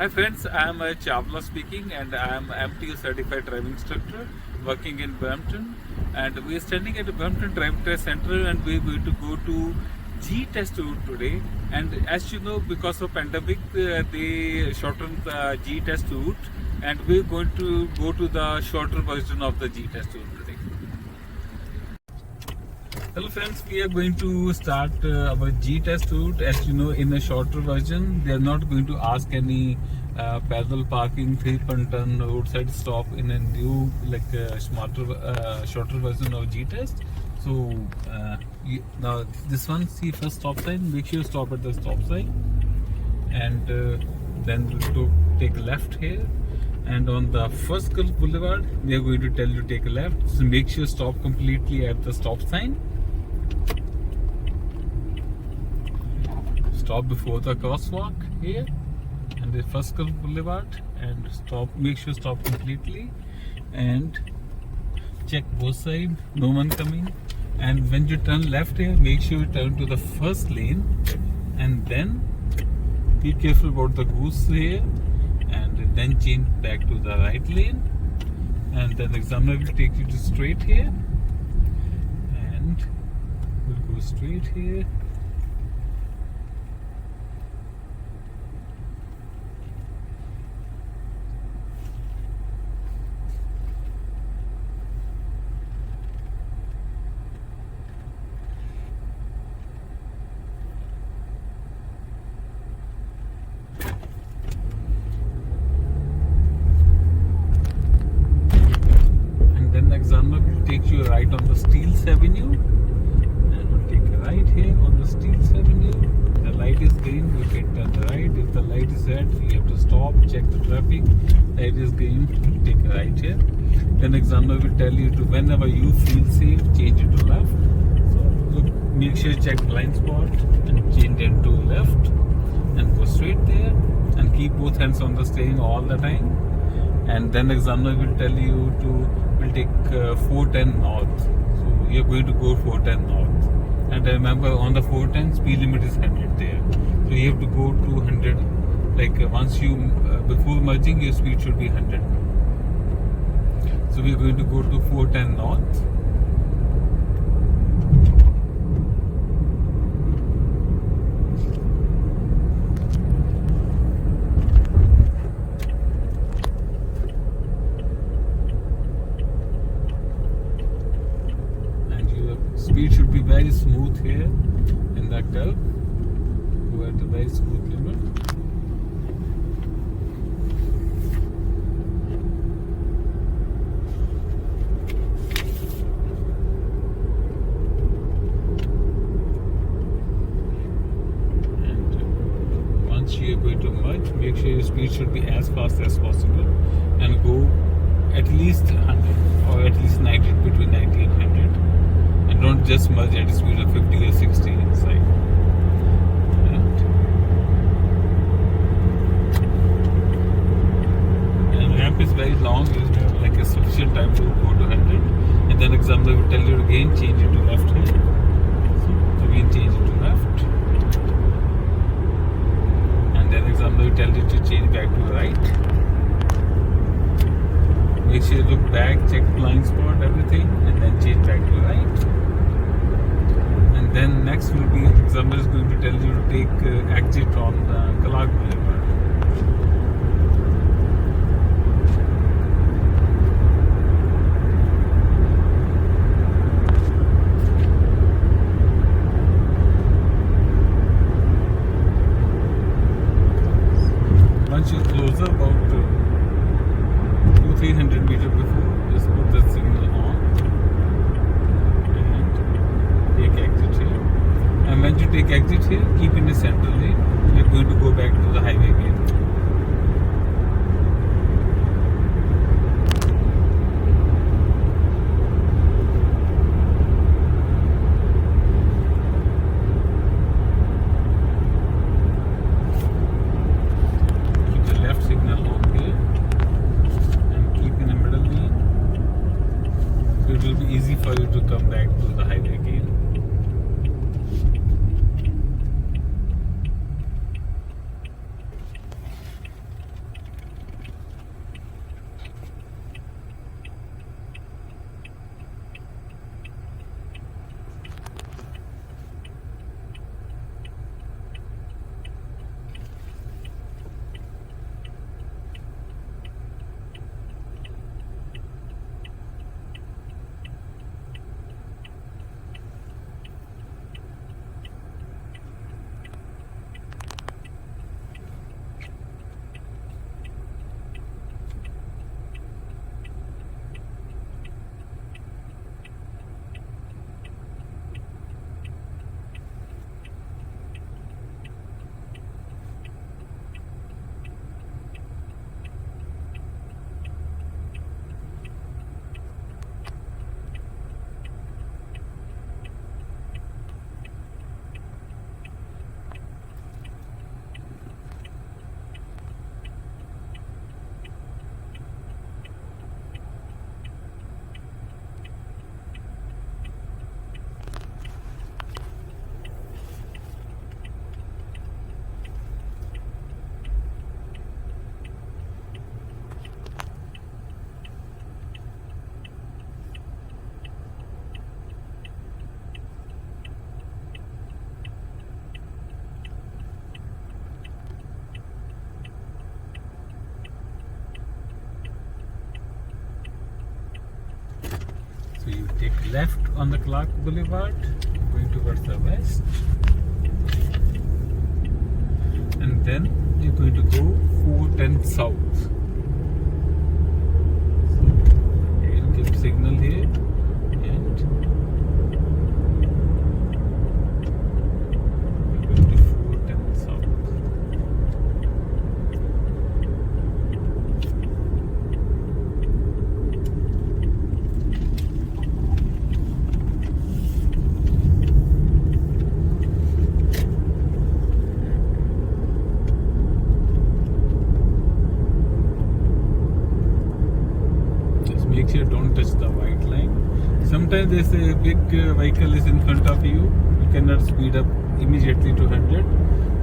Hi friends, I am Chawla speaking and I am MTO certified driving instructor working in Brampton, and we are standing at the Brampton Driving Test Center and we are going to go to G test route today. And as you know, because of pandemic they shortened the G test route and we are going to go to the shorter version of the G test route today. Hello friends, we are going to start our G test route. As you know, in a shorter version, they are not going to ask any parallel parking, 3-turn roadside stop in a new shorter version of G test. So now this one, see first stop sign, make sure you stop at the stop sign, and then we'll take a left here. And on the first Gulf Boulevard, they are going to tell you to take a left. So make sure you stop completely at the stop sign. Stop before the crosswalk here and the first Gulf Boulevard, and stop. Make sure stop completely and check both sides. No one coming. And when you turn left here, make sure you turn to the first lane, and then be careful about the goose here, and then change back to the right lane. And then the examiner will take you to straight here, and we'll go straight here. Examiner will take you right on the Steels Avenue, and we'll take a right here on the Steels Avenue. The light is green, we can turn right. If the light is red, you have to stop, check the traffic. Light is green, we'll take a right here. Then examiner will tell you to, whenever you feel safe, change it to left. So look, make sure you check blind spot and change it to left, and go straight there, and keep both hands on the steering all the time. And then the examiner will tell you to take 410 north. So you're going to go 410 north. And remember, on the 410 speed limit is 100 there. So you have to go to 100. Once you before merging, your speed should be 100. So we're going to go to 410 north. Speed should be very smooth here in that curve. Go at a very smooth limit. And once you are going to merge, make sure your speed should be as fast as possible and go at least 100 or at least 90, between 90 and 100. And don't just merge at a speed of 50 or 60 inside. And ramp is very long, you have like a sufficient time to go to 100. And then examiner will tell you again, change it to left here. So again change it to left. And then examiner will tell you to change back to right. Make sure you look back, check blind spot, everything, and then change back to right. And then next will be, examiner is going to tell you to take exit on Clark Boulevard. Once you close about 200-300 meters before, just put the signal on and take exit here. And when you take exit here, keep in the central lane. You're going to go back to the highway again. Keep the left signal on here. It will be easy for you to come back to the highway again. left on the Clark Boulevard, going towards the west, and then you're going to go 410 south. You'll give signal here, and you're going to 410 south. Make sure don't touch the white line. Sometimes there's a big vehicle is in front of you. You cannot speed up immediately to 100,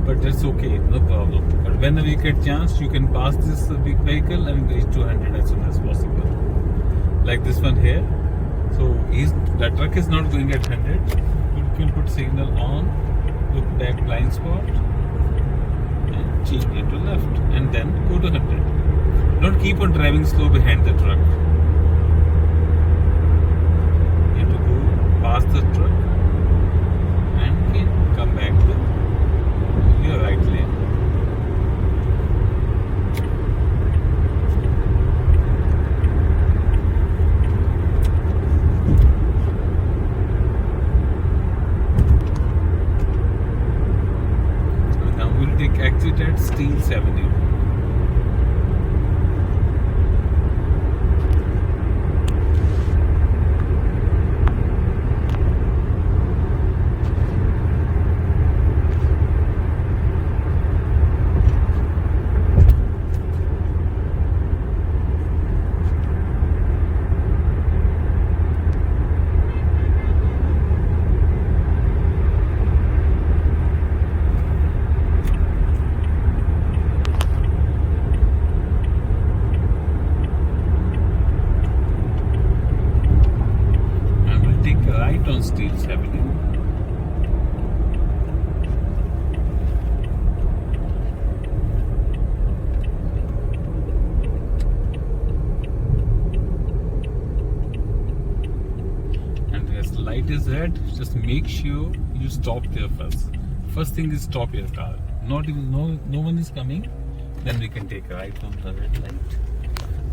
but that's okay, no problem. But whenever you get chance, you can pass this big vehicle and reach to 100 as soon as possible. Like this one here. So the truck is not going at 100. You can put signal on, look back blind spot, and change it to left, and then go to 100. Don't keep on driving slow behind the truck. Pass the truck and come back to your right lane. So now we'll take exit at Steels Avenue. On Steels Avenue. And as the light is red, just make sure you stop there first. First thing is stop your car. Not even no one is coming, then we can take a right on the red light.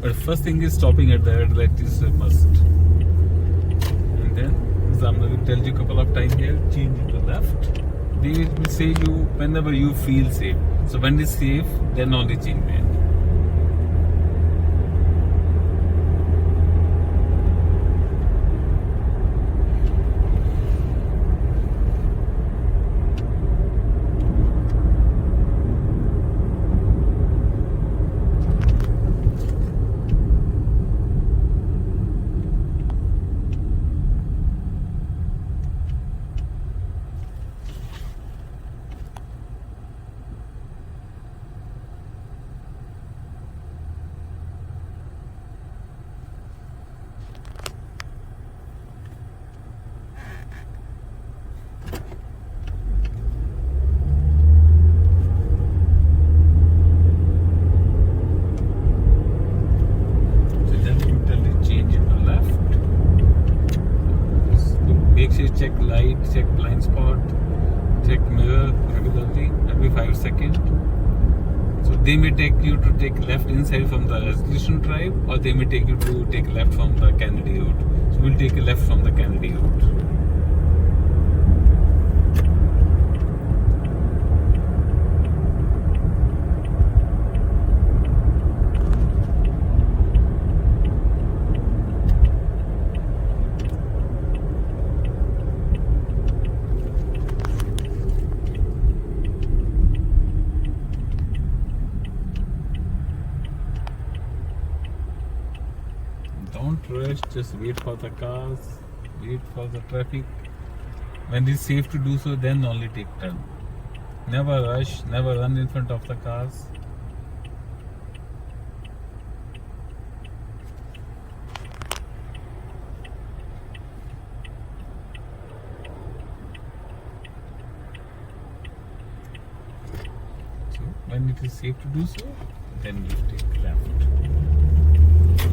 But first thing is stopping at the red light is a must. And then examiner will tell you a couple of times here, change it to left. They will say you whenever you feel safe. So when it's safe, then only change lane. Check light, check blind spot, check mirror regularly every 5 seconds. So they may take you to take left inside from the Resolution Drive, or they may take you to take left from the Kennedy route. So we'll take a left from the Kennedy route. Don't rush, just wait for the cars, wait for the traffic. When it's safe to do so, then only take turn. Never rush, never run in front of the cars. So when it is safe to do so, then you take left.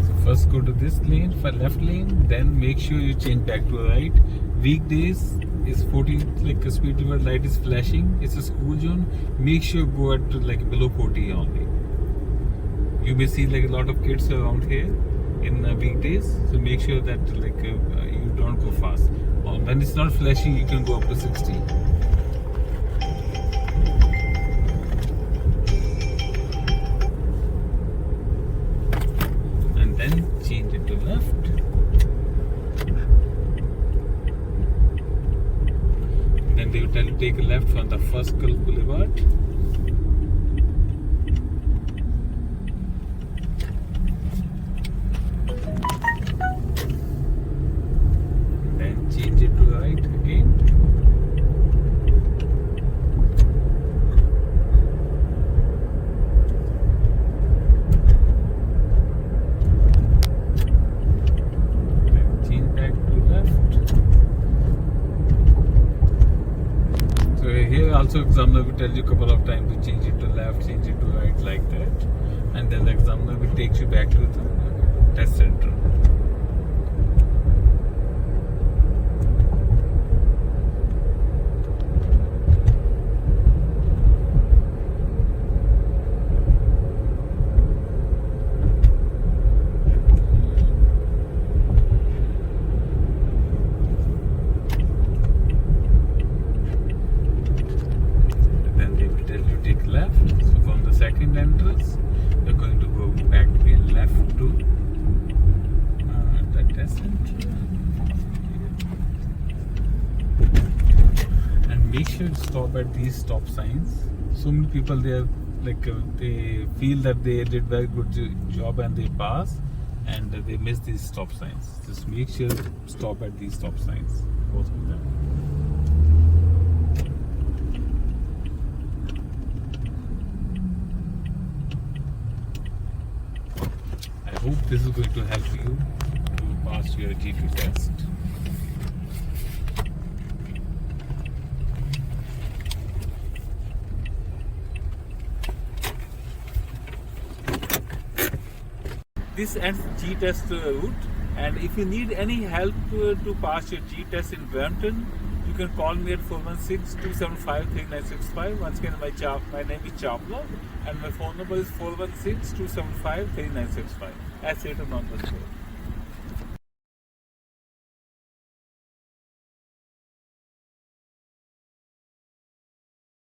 So First go to this lane for left lane, then make sure you change back to right. Weekdays is 40, like a speed limit light is flashing. It's a school zone. Make sure go at like below 40 only. You may see like a lot of kids around here in weekdays, so make sure that like you don't go fast. Or when it's not flashing, you can go up to 60. And then change it to left. Then they will tell you take a left from the first Gulf Boulevard. Then change it to right again. Then change back to left. So here also examiner will tell you a couple of times to change it to left, change it to right, like that. And then the examiner will take you back to the test center. Take left. So from the second entrance, you're going to go back again left to the test center. And make sure to stop at these stop signs. So many people they are like they feel that they did very good job and they pass, and they miss these stop signs. Just make sure to stop at these stop signs, both of them. I hope this is going to help you to pass your G2 test. This ends G test route, and if you need any help to pass your G test in Brampton, you can call me at 416-275-3965. Once again, my name is Chapla, and my phone number is 416-275-3965. As written on the show.